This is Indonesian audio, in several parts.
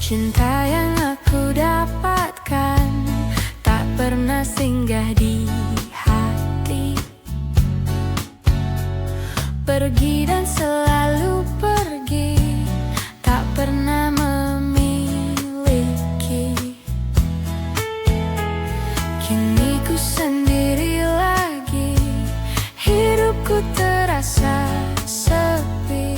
Cinta yang aku dapatkan tak pernah singgah di hati, pergi dan selalu pergi, tak pernah memiliki. Kini ku sendiri lagi, hidupku terasa sepi.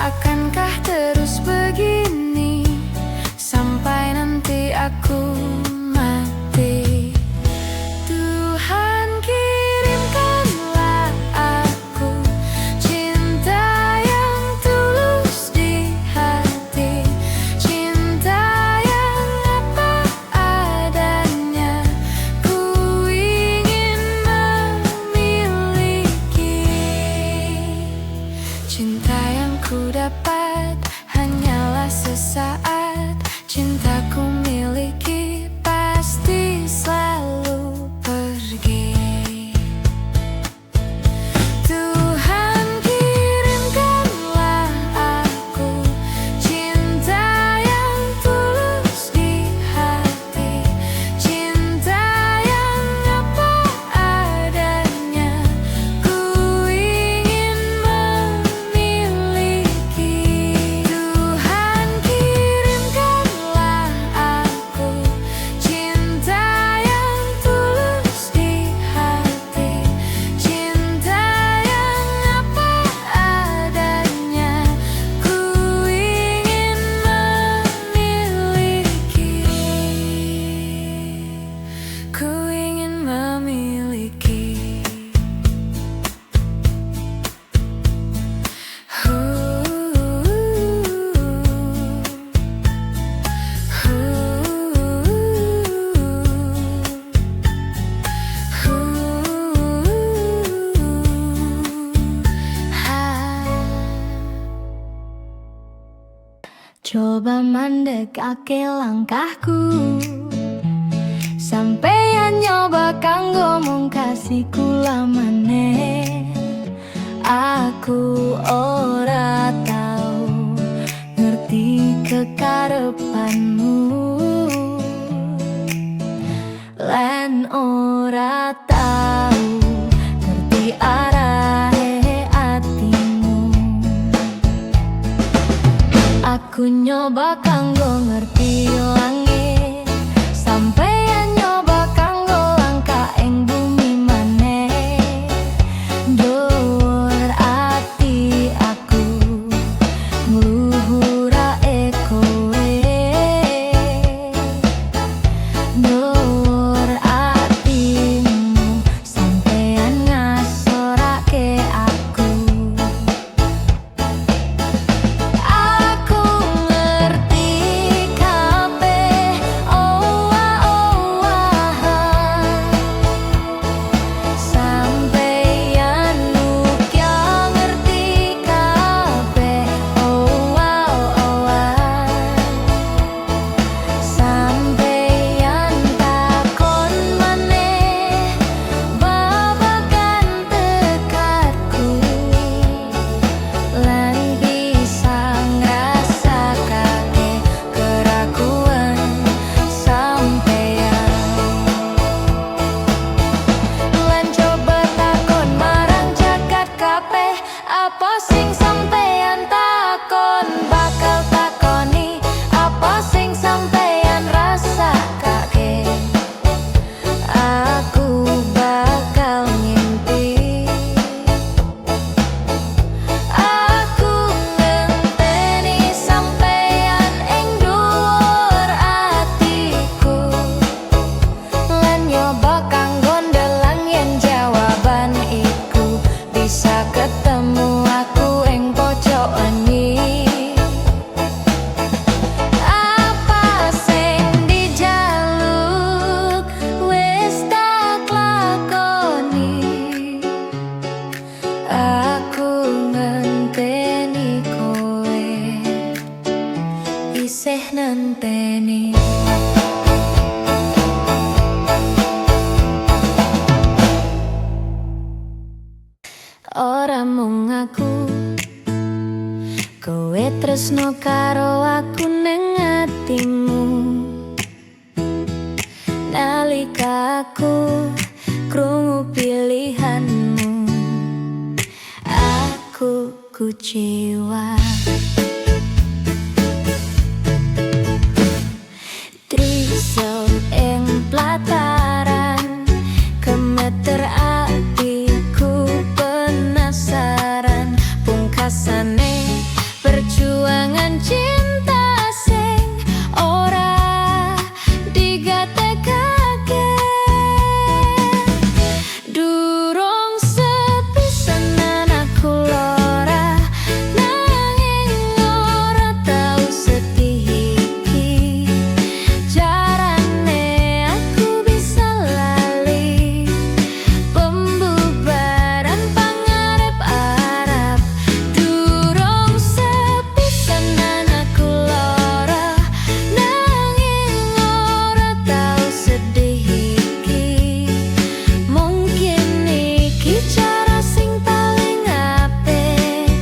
Akankah terus begini sampai nanti aku mati? Tuhan, kirimkanlah aku cinta yang tulus di hati, cinta yang apa adanya ku ingin memiliki. Cinta yang ku dapat hanyalah sesaat, cintaku miliki pasti selalu pergi. Tuhan, kirimkanlah aku cinta yang tulus di hati, cinta yang apa adanya ku ingin memiliki. Tuhan, kirimkanlah aku cinta yang tulus di hati, cinta yang apa adanya ku ingin memiliki. Ku ingin memiliki. Coba mandekake langkahku, sampeyan nyoba kanggo mung kasih kula maneh. Aku ora tau ngerti kekarepanmu, lan ora tau ngerti arahe atimu. Aku nyoba kanggo ngerti langit, sampeyan nyoba kanggo langkah ing bumi maneh. Dhuwur ati aku ngluhurake kowe, dhuwur atimu sampeyan ngasorake aku. Aku ngerti Aku ngenteni kowe isih nenteni. Ora mung aku, kowe tresno karo aku ning atimu. Nalika aku krungu pilihanmu, aku kecewa. Trisel ing plataran, gemeter atiku penasaran. Pungkasane perjuangan cinta sing ora digatekake. Durung sepisanan aku lara, nanging ora tau sedih iki. Jarane aku bisa lali pembubaran pangarep-arep. Durung sepisanan aku lara, nanging ora tau sedih iki. Mungkin iki cara sing paling apik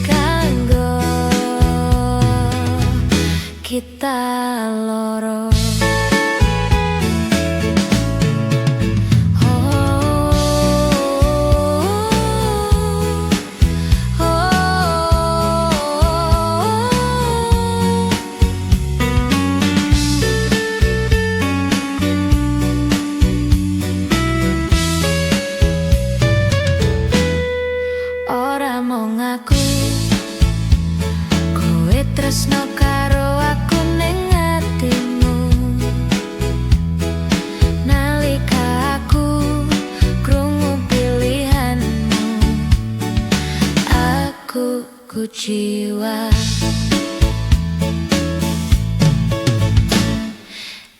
kanggo kita loro. Ora mung aku, kowe tresno karo aku ning atimu. Nalika aku krungu pilihanmu, aku kecewa.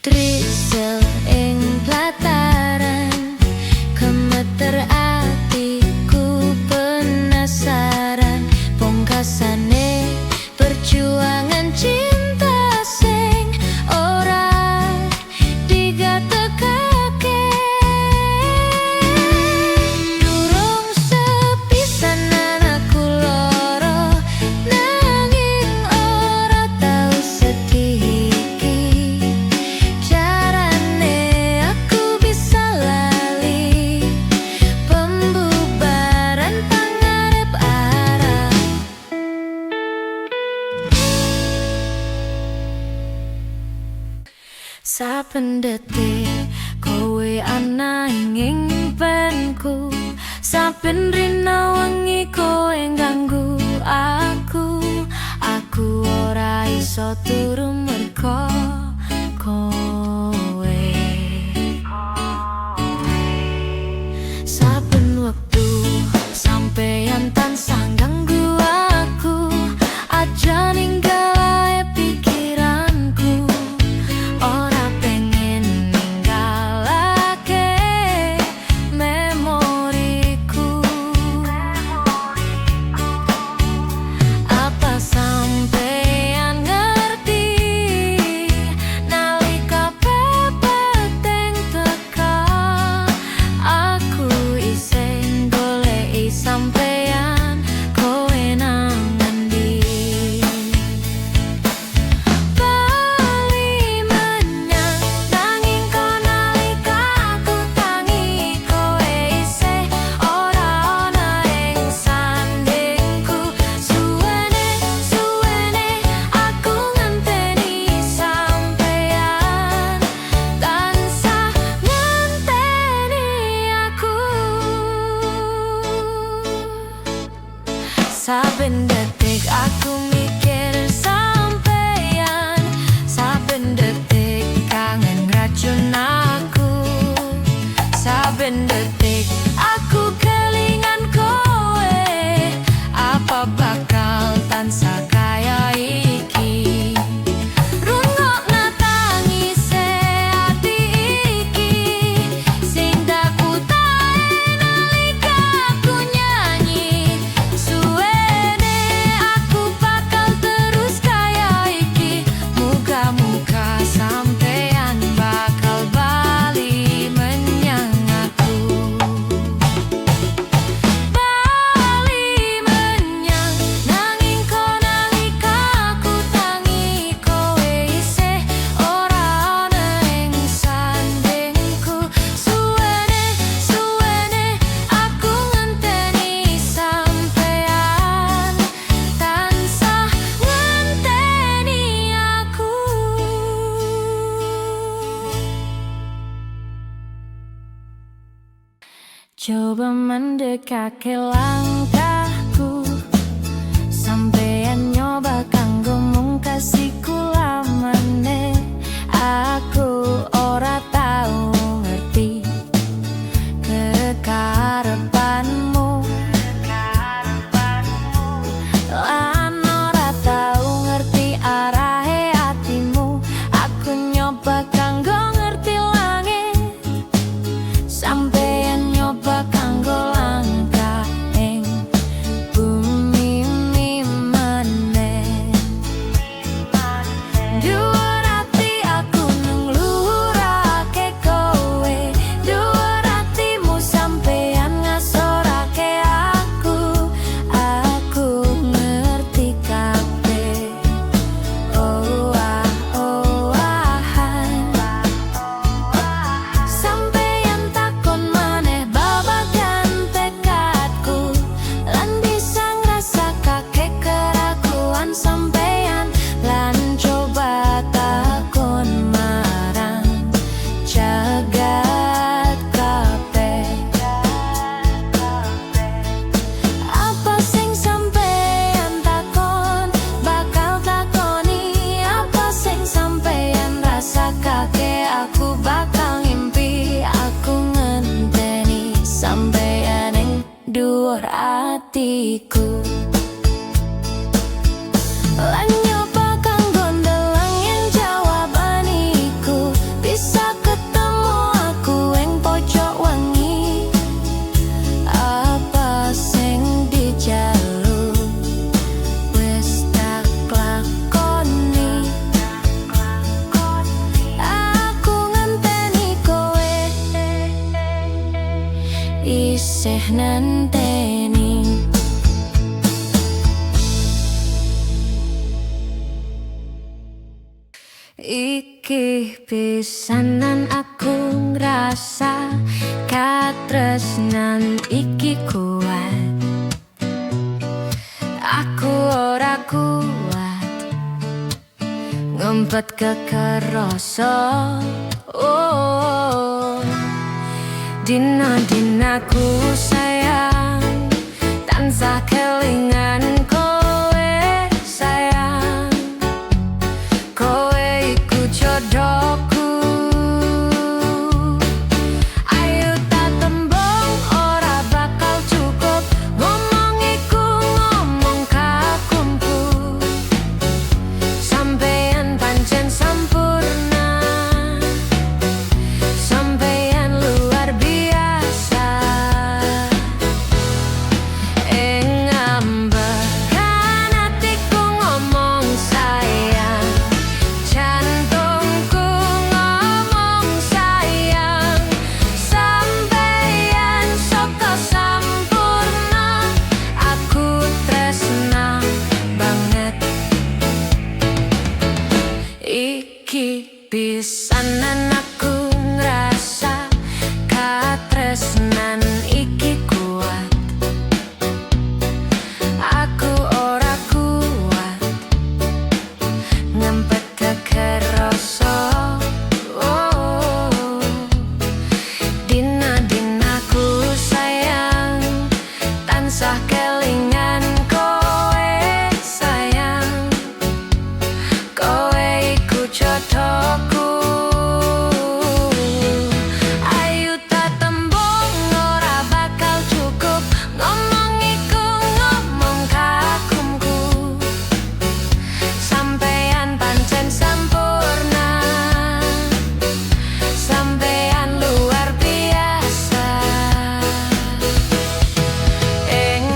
Trisel ing plataran, gemeter atiku penasaran. Pungkasane perjuangan cinta sing ora digatekake. Durung sepisanan aku lara, nanging ora tau sedih iki. Jarane aku bisa lali pembubaran pangarep-arep. Saben detik kowe ana ing impenku, saben rina wengi kowe ngganggu aku. Aku ora iso turu merga kowe. Saben wektu sampeyan tansah ganggu aku, aja ninggal ae pikiranku. Ora pengen ninggalake memoriku. Apa sampeyan ngerti nalika pepeteng teka, aku isih goleki sampeyan kowe nang endi. Bali menyang nanging kok nalika aku tangi, kowe isih ora ana ing sandingku. Suwene aku ngenteni sampeyan, tansah ngenteni aku. Saben detik aku mikir sampeyan, saben detik kangen racun aku. Saben detik aku kelingan kowe, apa bakal tansah kaya iki. Rungokna tangise ati iki, sing tak utahe nalika aku nyanyi. Coba mendekake langkahku, sampeyan nyoba kanggo mung kasih kula maneh. Aku ora tau ngerti kekarepanmu, lan ora tau ngerti arahe atimu. Aku nyoba kanggo ngerti langit, sampeyan nyoba kanggo langkah ing bumi maneh. Dhuwur ati aku nglurake kowe, dhuwur atimu sampeyan ngasorake aku. Aku ngerti kabeh, oh ah, oh ahan. Sampeyan takon maneh babagan tekadku, lan bisa ngrasakake keraguan sampeyan. Lan coba takon marang jagat kabeh, apa sing sampeyan takon, bakal takoni. Apa sing sampeyan rasakake, aku bakal ngimpi. Aku ngenteni sampeyan ing dhuwur atiku, lan nyoba kanggo ndeleng yen jawaban iku bisa ketemu aku ing pojok wengi. Apa sing dijaluk wis tak lakoni, aku ngenteni kowe isih nenteni. Iki pisanan aku ngrasa katresnan iki kuat. Aku ora kuat ngempet kekerasa. Oh, dina-dinaku sayang tansah kelingan kowe sayang. Kowe iku jodohku, ayo tak tembung ora bakal cukup. Ngomong iku ngomong kagumku, sampeyan pancen sampurna, sampeyan luar biasa. Ing ambekan atiku ngomong sayang, jantungku ngomong sayang. Sampeyan saka sampurna, aku tresna banget. Iki pisanan aku ngrasa katresnan iki kuat. Aku ora kuat ngempet kekerasa. Oh, dina-dinaku sayang tansah kelingan kowe sayang. Kowe iku jodohku, ayu tak tembung ora bakal cukup. Ngomong iku ngomong kagumku, sampeyan pancen sampurna, sampeyan luar biasa. Ing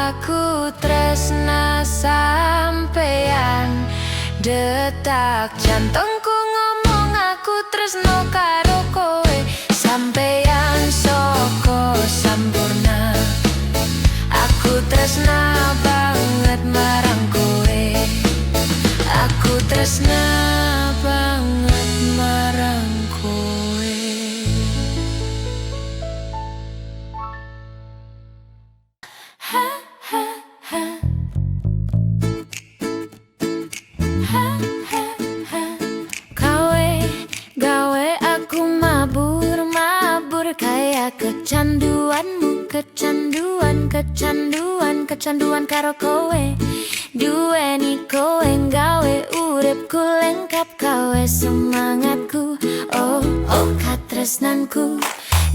Aku tresna sampeyan, detak jantungku ngomong aku tresno karo kowe. Sampeyan soko sampurna, aku tresna banget marang kowe. Aku tresna banget marang kowe. Ha ha ha. Ha ha ha. Kowe gawe aku mabur kayak kecanduanmu, kecanduan karo kowe. Duweni kowe gawe uripku lengkap, kowe semangatku, oh katresnanku.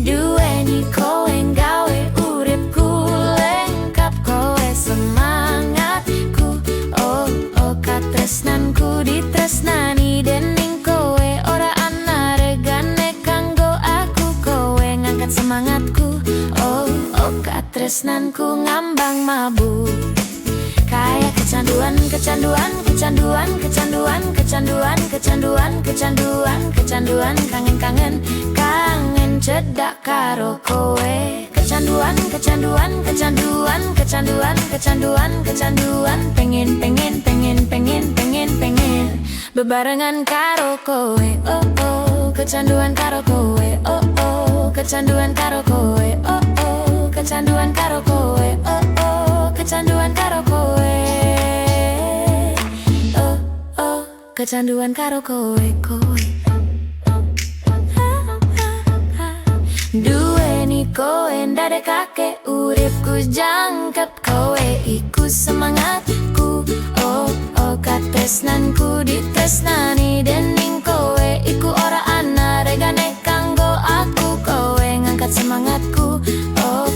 Duweni kowe gawe uripku lengkap, kowe semangatku, oh katresnanku. Ditresnani dening kowe, ora ana regane kanggo aku, kowe ngangkat semangatku, oh katresnanku. Ngambang mabuk kayak kecanduan, kangen cedak karo kowe. Kecanduan, pengen bebarengan karo kowe, kecanduan karo kowe, kecanduan karo kowe, kecanduan karo kowe, kecanduan karo kowe, kecanduan karo kowe. Duweni kowe ndadekake uripku jangkep, kowe iku semangatku, oh katresnanku. Ditresnani dening kowe, iku ora ana regane kanggo aku, kowe ngangkat semangatku, oh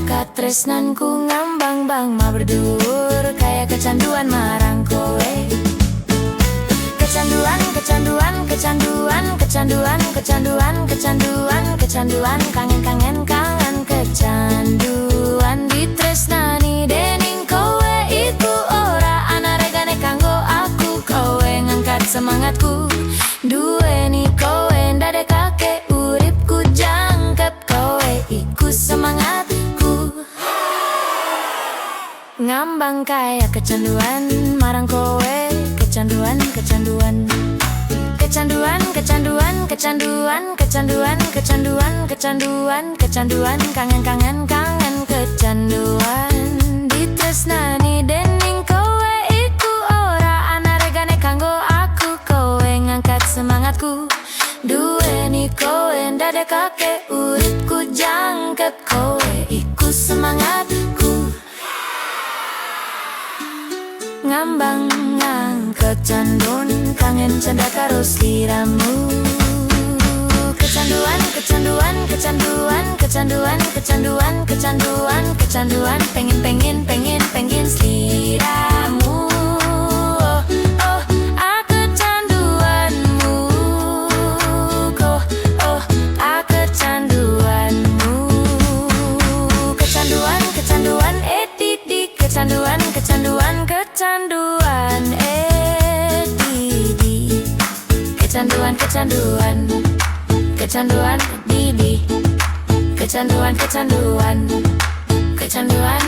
katresnanku. Ngambang bang ma berdur kayak kecanduan marang kowe. Kecanduan, kangen kecanduan. Ditresnani dening kowe, iku ora ana regane kanggo aku, kowe ngangkat semangatku. Duweni kowe ndadekake uripku jangkep, kowe iku semangatku. Ngambang kayak kecanduan marang kowe. Kecanduan, kangen kecanduan. Ditresnani dening kowe, iku ora ana regane kanggo aku, kowe ngangkat semangatku. Duweni kowe ndadekake uripku jangkep, kowe iku semangatku. Ngambang kecanduan, kangen cendak karo sliramu. Kecanduan, pengen sliramu. Aku kecanduanmu, aku kecanduanmu. Kecanduan, didik. Kecanduan, didik. Kecanduan, didik. Kecanduan